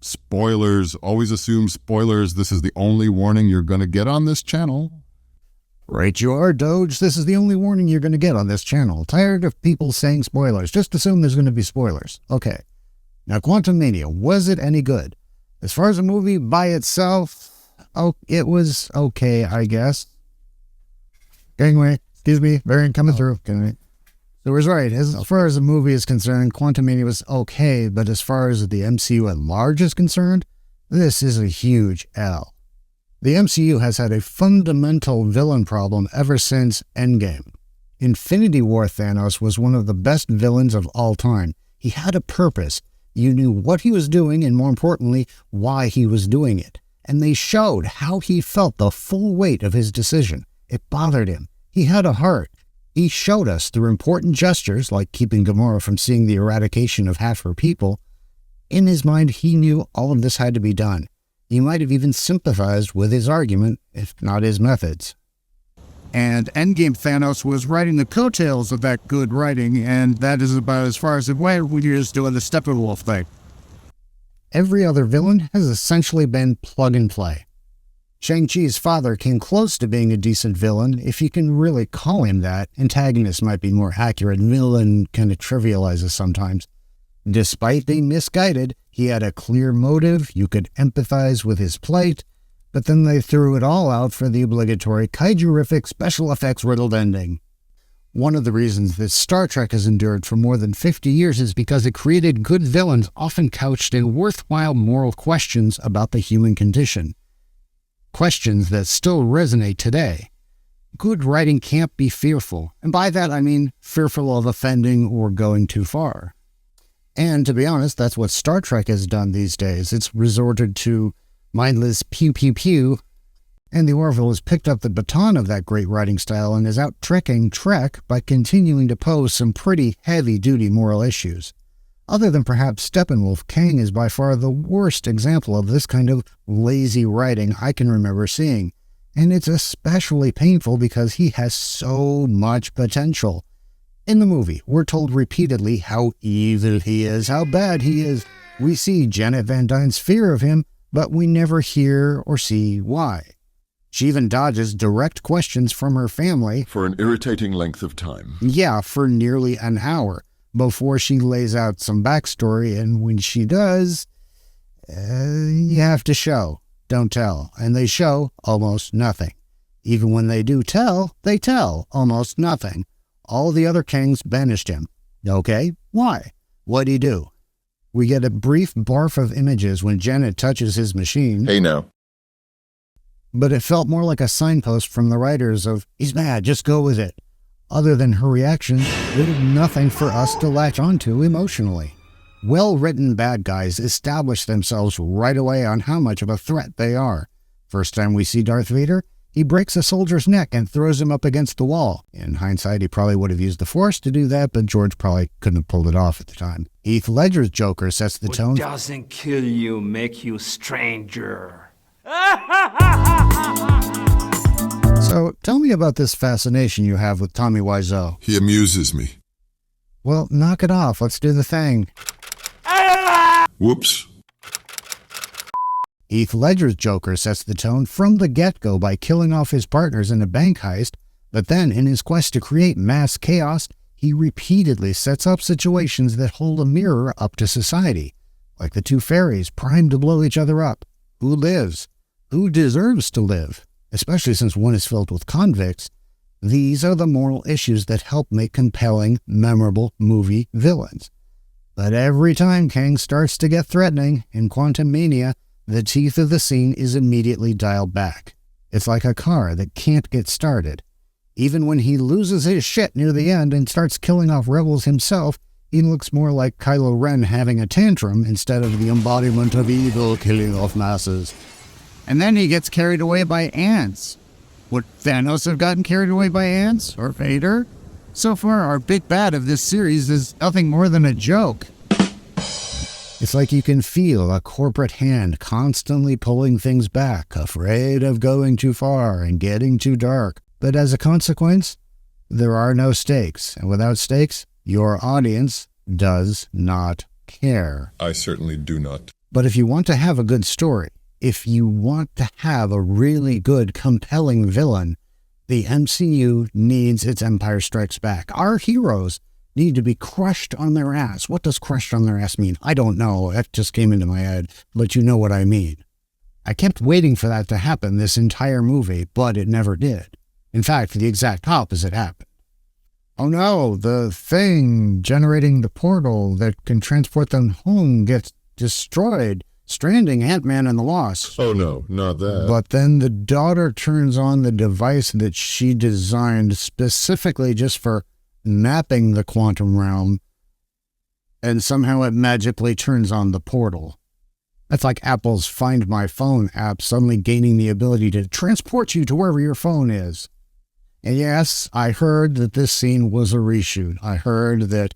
Spoilers. Always assume spoilers. This is the only warning you're going to get on this channel. Right you are, Doge. This is the only warning you're going to get on this channel. Tired of people saying spoilers. Just assume there's going to be spoilers. Okay. Now, Quantamania, was it any good? As far as a movie by itself, it was okay, I guess. Anyway, excuse me, variant coming through. So it was right. As far as the movie is concerned, Quantamania was okay, but as far as the MCU at large is concerned, this is a huge L. The MCU has had a fundamental villain problem ever since Endgame. Infinity War Thanos was one of the best villains of all time. He had a purpose. You knew what he was doing and, more importantly, why he was doing it. And they showed how he felt the full weight of his decision. It bothered him. He had a heart. He showed us through important gestures, like keeping Gamora from seeing the eradication of half her people. In his mind, he knew all of this had to be done. He might have even sympathized with his argument, if not his methods. And Endgame Thanos was riding the coattails of that good writing, and that is about as far as it went when you're just doing the Steppenwolf thing. Every other villain has essentially been plug and play. ShangChi's father came close to being a decent villain, if you can really call him that. Antagonist might be more accurate. Villain kind of trivializes sometimes. Despite being misguided, he had a clear motive, you could empathize with his plight, but then they threw it all out for the obligatory kaiju-rific special effects riddled ending. One of the reasons that Star Trek has endured for more than 50 years is because it created good villains often couched in worthwhile moral questions about the human condition. Questions that still resonate today. Good writing can't be fearful, and by that I mean fearful of offending or going too far. And to be honest, that's what Star Trek has done these days. It's resorted to mindless pew-pew-pew, and the Orville has picked up the baton of that great writing style and is out tricking Trek by continuing to pose some pretty heavy-duty moral issues. Other than perhaps Steppenwolf King is by far the worst example of this kind of lazy writing I can remember seeing, and it's especially painful because he has so much potential. In the movie, we're told repeatedly how evil he is, how bad he is. We see Janet Van Dyne's fear of him, but we never hear or see why. She even dodges direct questions from her family. For an irritating length of time. Yeah, for nearly an hour, before she lays out some backstory, and when she does, you have to show, don't tell. And they show almost nothing. Even when they do tell, they tell almost nothing. All the other kings banished him. Okay, why? What'd he do? We get a brief barf of images when Janet touches his machine. Hey now. But it felt more like a signpost from the writers of, he's mad, just go with it. Other than her reaction, there was nothing for us to latch onto emotionally. Well-written bad guys establish themselves right away on how much of a threat they are. First time we see Darth Vader, he breaks a soldier's neck and throws him up against the wall. In hindsight, he probably would have used the Force to do that, but George probably couldn't have pulled it off at the time. Heath Ledger's Joker sets the tone. What doesn't kill you make you stranger. So, tell me about this fascination you have with Tommy Wiseau. He amuses me. Well, knock it off. Let's do the thing. Whoops. Heath Ledger's Joker sets the tone from the get-go by killing off his partners in a bank heist, but then in his quest to create mass chaos, he repeatedly sets up situations that hold a mirror up to society, like the two fairies primed to blow each other up. Who lives? Who deserves to live? Especially since one is filled with convicts. These are the moral issues that help make compelling, memorable movie villains. But every time Kang starts to get threatening in Quantamania, the teeth of the scene is immediately dialed back. It's like a car that can't get started. Even when he loses his shit near the end and starts killing off rebels himself, he looks more like Kylo Ren having a tantrum instead of the embodiment of evil killing off masses. And then he gets carried away by ants. Would Thanos have gotten carried away by ants? Or Vader? So far, our big bad of this series is nothing more than a joke. It's like you can feel a corporate hand constantly pulling things back, afraid of going too far and getting too dark. But as a consequence, there are no stakes. And without stakes, your audience does not care. I certainly do not. But if you want to have a good story, if you want to have a really good, compelling villain, the MCU needs its Empire Strikes Back. Our heroes need to be crushed on their ass. What does crushed on their ass mean? I don't know. That just came into my head, but you know what I mean. I kept waiting for that to happen this entire movie, but it never did. In fact, the exact opposite happened. Oh no, the thing generating the portal that can transport them home gets destroyed, stranding Ant-Man and the Wasp. Oh no, not that. But then the daughter turns on the device that she designed specifically just for mapping the quantum realm, and somehow it magically turns on the portal. That's like Apple's Find My Phone app suddenly gaining the ability to transport you to wherever your phone is. And yes, I heard that this scene was a reshoot. I heard that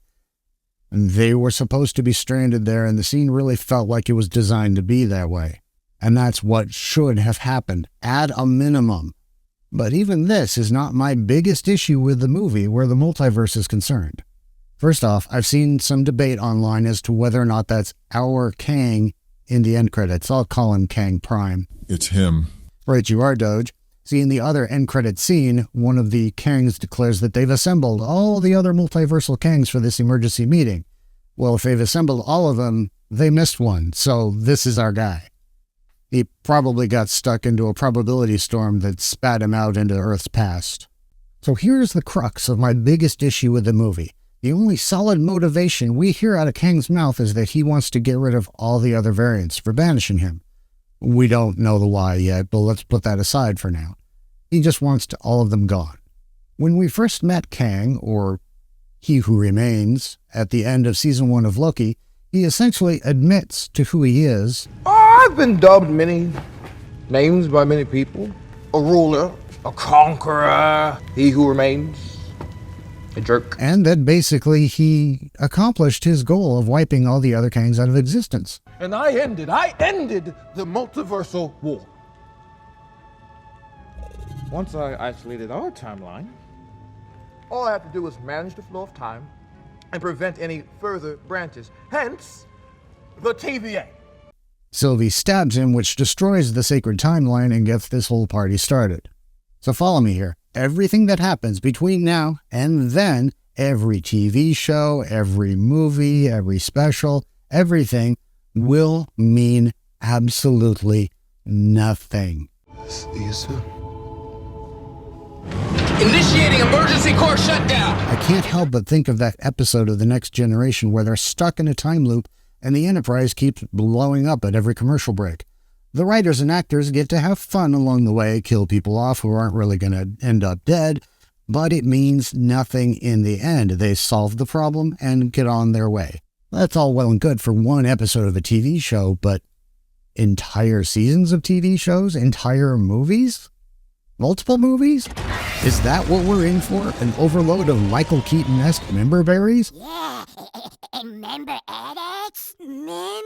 they were supposed to be stranded there, and the scene really felt like it was designed to be that way. And that's what should have happened, at a minimum. But even this is not my biggest issue with the movie where the multiverse is concerned. First off, I've seen some debate online as to whether or not that's our Kang in the end credits. I'll call him Kang Prime. It's him. Right, you are, Doge. See, in the other end credit scene, one of the Kangs declares that they've assembled all the other multiversal Kangs for this emergency meeting. Well, if they've assembled all of them, they missed one, so this is our guy. He probably got stuck into a probability storm that spat him out into Earth's past. So here's the crux of my biggest issue with the movie. The only solid motivation we hear out of Kang's mouth is that he wants to get rid of all the other variants for banishing him. We don't know the why yet, but let's put that aside for now. He just wants all of them gone. When we first met Kang, or He Who Remains, at the end of Season 1 of Loki, he essentially admits to who he is. I've been dubbed many names by many people. A ruler, a conqueror, he who remains, a jerk. And that basically he accomplished his goal of wiping all the other Kangs out of existence. And I ended the multiversal war. Once I isolated our timeline, all I have to do is manage the flow of time and prevent any further branches. Hence, the TVA. Sylvie stabs him, which destroys the sacred timeline and gets this whole party started. So follow me here. Everything that happens between now and then, every TV show, every movie, every special, everything will mean absolutely nothing. See you soon. Initiating emergency core shutdown! I can't help but think of that episode of The Next Generation where they're stuck in a time loop and the Enterprise keeps blowing up at every commercial break. The writers and actors get to have fun along the way, kill people off who aren't really going to end up dead, but it means nothing in the end. They solve the problem and get on their way. That's all well and good for one episode of a TV show, but entire seasons of TV shows? Entire movies? Multiple movies? Is that what we're in for? An overload of Michael Keaton-esque member berries? Yeah, member edits? Member?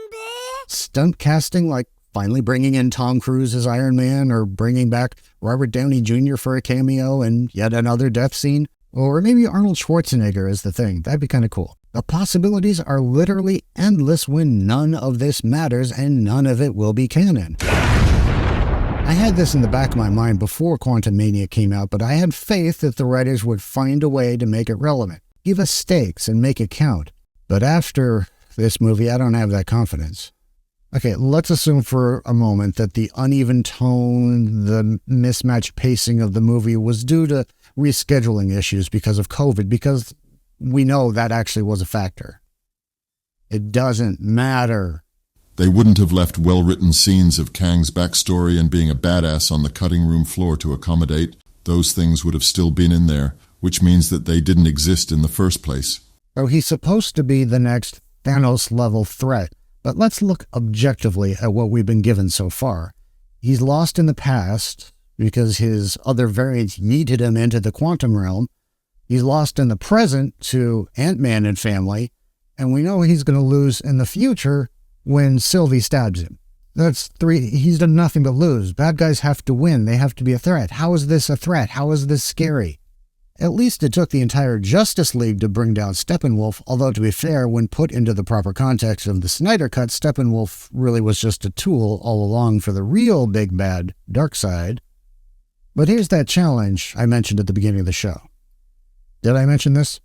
Stunt casting like finally bringing in Tom Cruise as Iron Man or bringing back Robert Downey Jr. for a cameo and yet another death scene? Or maybe Arnold Schwarzenegger is the thing. That'd be kind of cool. The possibilities are literally endless when none of this matters and none of it will be canon. I had this in the back of my mind before Quantamania came out, but I had faith that the writers would find a way to make it relevant, give us stakes and make it count. But after this movie, I don't have that confidence. Okay, let's assume for a moment that the uneven tone, the mismatched pacing of the movie was due to rescheduling issues because of COVID, because we know that actually was a factor. It doesn't matter. They wouldn't have left well-written scenes of Kang's backstory and being a badass on the cutting room floor to accommodate. Those things would have still been in there, which means that they didn't exist in the first place. So he's supposed to be the next Thanos-level threat, but let's look objectively at what we've been given so far. He's lost in the past because his other variants yeeted him into the quantum realm. He's lost in the present to Ant-Man and family, and we know he's going to lose in the future when Sylvie stabs him. That's three. He's done nothing but lose. Bad guys have to win. They have to be a threat. How is this a threat? How is this scary? At least it took the entire Justice League to bring down Steppenwolf, although to be fair, when put into the proper context of the Snyder Cut, Steppenwolf really was just a tool all along for the real big bad, Darkseid. But here's that challenge I mentioned at the beginning of the show. Did I mention this?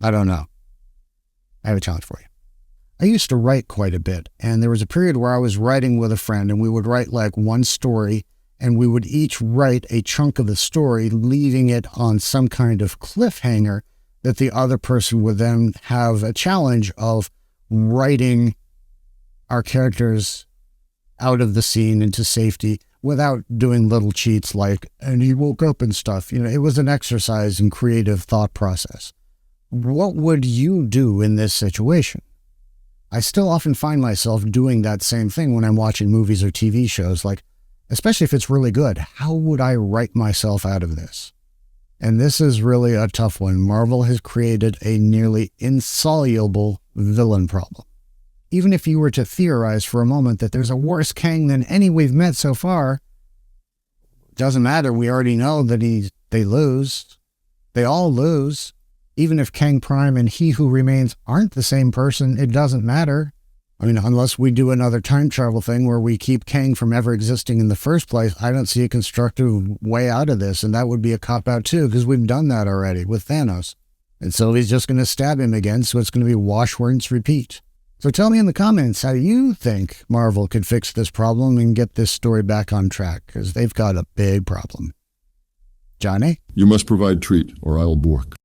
I don't know. I have a challenge for you. I used to write quite a bit, and there was a period where I was writing with a friend, and we would write like one story, and we would each write a chunk of the story, leaving it on some kind of cliffhanger that the other person would then have a challenge of writing our characters out of the scene into safety without doing little cheats like, and he woke up and stuff. You know, it was an exercise in creative thought process. What would you do in this situation? I still often find myself doing that same thing when I'm watching movies or TV shows, like, especially if it's really good, how would I write myself out of this? And this is really a tough one. Marvel has created a nearly insoluble villain problem. Even if you were to theorize for a moment that there's a worse Kang than any we've met so far, it doesn't matter. We already know that they lose. They all lose. Even if Kang Prime and He Who Remains aren't the same person, it doesn't matter. I mean, unless we do another time travel thing where we keep Kang from ever existing in the first place, I don't see a constructive way out of this, and that would be a cop-out too, because we've done that already with Thanos. And so he's just going to stab him again, so it's going to be wash, rinse, repeat. So tell me in the comments how you think Marvel could fix this problem and get this story back on track, because they've got a big problem. Johnny? You must provide treat, or I'll bork.